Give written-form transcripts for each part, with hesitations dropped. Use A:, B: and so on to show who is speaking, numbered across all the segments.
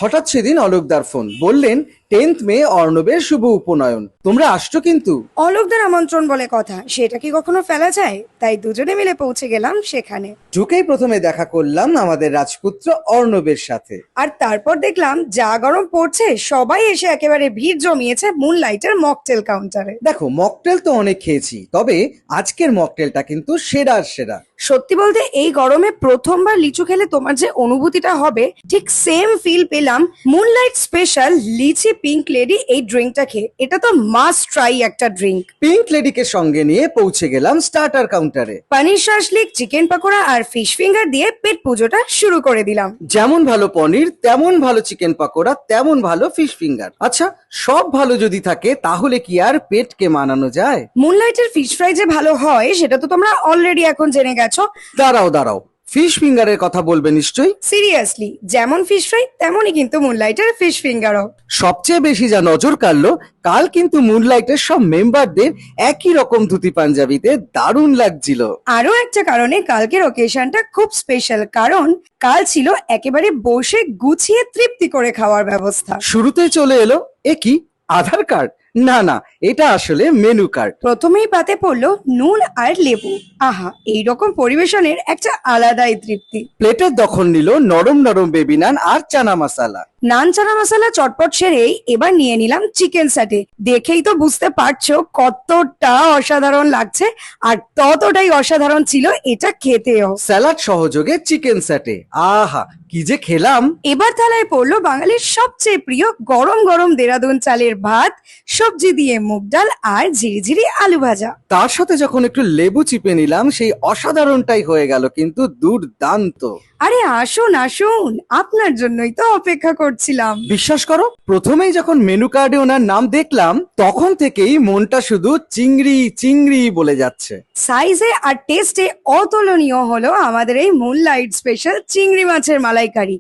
A: হঠাৎ সেদিন অলোকদার ফোন, বললেন 10th মে অর্ণবের শুভ উপনয়ন, তোমরা আসছো কিন্তু।
B: অলোকদের আমন্ত্রণ বলে কথা, সেটা কি কখনো ফেলা যায়? তাই দুজনে মিলে পৌঁছে গেলাম সেখানে।
A: ঢুকেই প্রথমে দেখা করলাম আমাদের রাজপুত্র অর্ণবের সাথে।
B: আর তারপর দেখলাম যা গরম পড়ছে, সবাই এসে একেবারে ভিড় জমিয়েছে মুনলাইটের মকটেল কাউন্টারে।
A: দেখো, মকটেল তো অনেক খেয়েছি, তবে আজকের মকটেলটা কিন্তু সেরার সেরা।
B: সত্যি বলতে এই গরমে প্রথমবার লিচু খেলে তোমার যে অনুভূতিটা হবে, ঠিক সেম ফিল পেলাম মুনলাইট স্পেশাল লিচি পিঙ্ক লেডি এই ড্রিঙ্কটা খেয়ে। এটা তো মাস্ট ট্রাই একটা ড্রিঙ্ক।
A: পিঙ্ক লেডিকে সঙ্গে নিয়ে পৌঁছে গেলাম স্টার্টার কাউন্টারে।
B: পনির শাসলিক, চিকেন পাকোড়া আর ফিশ ফিঙ্গার দিয়ে পেট পুজোটা শুরু করে দিলাম।
A: যেমন ভালো পনির, তেমন ভালো চিকেন পাকোড়া, তেমন ভালো ফিশ ফিঙ্গার। আচ্ছা, সব ভালো যদি থাকে তাহলে কি আর পেটকে মানানো যায়?
B: মুনলাইটের ফিশ ফ্রাই যে ভালো হয় সেটা তো তোমরা অলরেডি এখন জেনে গেছো।
A: দাঁড়াও দাঁড়াও, ফিশ ফিঙ্গারের কথা বলবে নিশ্চয়ই।
B: সিরিয়াসলি, যেমন ফিশ ফ্রাই তেমনই কিন্তু মুনলাইটের ফিশ ফিঙ্গারও।
A: সবচেয়ে বেশি যা নজর কাড়লো, কাল কিন্তু মুনলাইটের সব মেম্বারদের একই রকম ধুতি পাঞ্জাবিতে দারুণ লাগছিল।
B: আরো একটা কারণে কালকের ওকেশনটা খুব স্পেশাল, কারণ কাল ছিল একেবারে বসে গুছিয়ে তৃপ্তি করে খাওয়ার ব্যবস্থা।
A: শুরুতেই চলে এলো, এ কি, আধার কার্ড? না না, এটা আসলে মেনু কার্ড।
B: প্রথমেই পাতে পড়লো নুন আর লেবু। আহা, এইরকম পরিবেশনের একটা আলাদাই তৃপ্তি।
A: প্লেটের দখল নিল নরম নরম বেবি নান আর চানা মশলা।
B: নান চানা মশলা চটপট সেরেই এবার নিয়ে নিলাম চিকেন স্যাটে। দেখেই তো বুঝতে পারছো কতটা অসাধারণ লাগছে, আর ততটাই অসাধারণ ছিল এটা খেতেও।
A: স্যালাড সহযোগে চিকেন স্যাটে, আহা কি যে খেলাম।
B: এবার থালায় পড়লো বাঙালির সবচেয়ে প্রিয় গরম গরম দেরাদুন চালের ভাত, সবজি দিয়ে মুগ ডাল আর ঝিরিঝিরি আলু ভাজা।
A: তার সাথে যখন একটু লেবু চিপে নিলাম, সেই অসাধারণটাই হয়ে গেল কিন্তু দুর্দান্ত।
B: আরে আসুন আসুন, আপনার জন্যই তো অপেক্ষা করছিলাম।
A: বিশ্বাস করো, প্রথমেই যখন মেনু কার্ডে ওনার নাম দেখলাম, তখন থেকেই মনটা শুধু চিংড়ি চিংড়ি বলে যাচ্ছে।
B: সাইজে আর টেস্টে অতুলনীয় হলো আমাদের এই মুনলাইট স্পেশাল চিংড়ি মাছের মালাইকারি।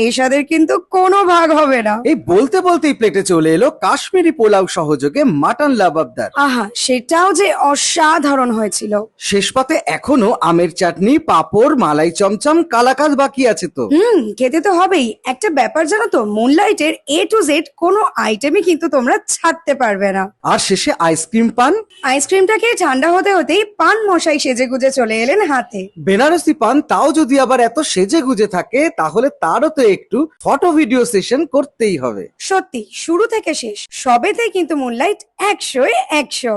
B: এই স্বাদের কিন্তু কোনো ভাগ হবে না।
A: এই বলতে বলতেই প্লেটে চলে এলো কাশ্মীরি পোলাও সহযোগে মাটন লাবাবদার।
B: আহা, সেটাও যে অসাধারণ হয়েছিল।
A: শেষ পাতে এখনো আমের চাটনি, পাঁপড়, মালাই চমচম, কালাকাঁদ বাকি আছে তো।
B: খেতে তো হবেই। একটা ব্যাপার জানো তো, মুনলাইটের এ টু জেড কোনো আইটেমই কিন্তু তোমরা ছাড়তে পারবে না।
A: আর শেষে আইসক্রিম পান।
B: আইসক্রিমটা খেয়ে ঠান্ডা হতে হতেই পান মশাই সেজে গুজে চলে এলেন হাতে।
A: বেনারসি পান, তাও যদি আবার এত সেজে গুজে থাকে, তাহলে তারও তো একটু ফটো ভিডিও সেশন করতেই হবে।
B: সত্যি, শুরু থেকে শেষ সবেতেই কিন্তু মুনলাইট 100-এ 100।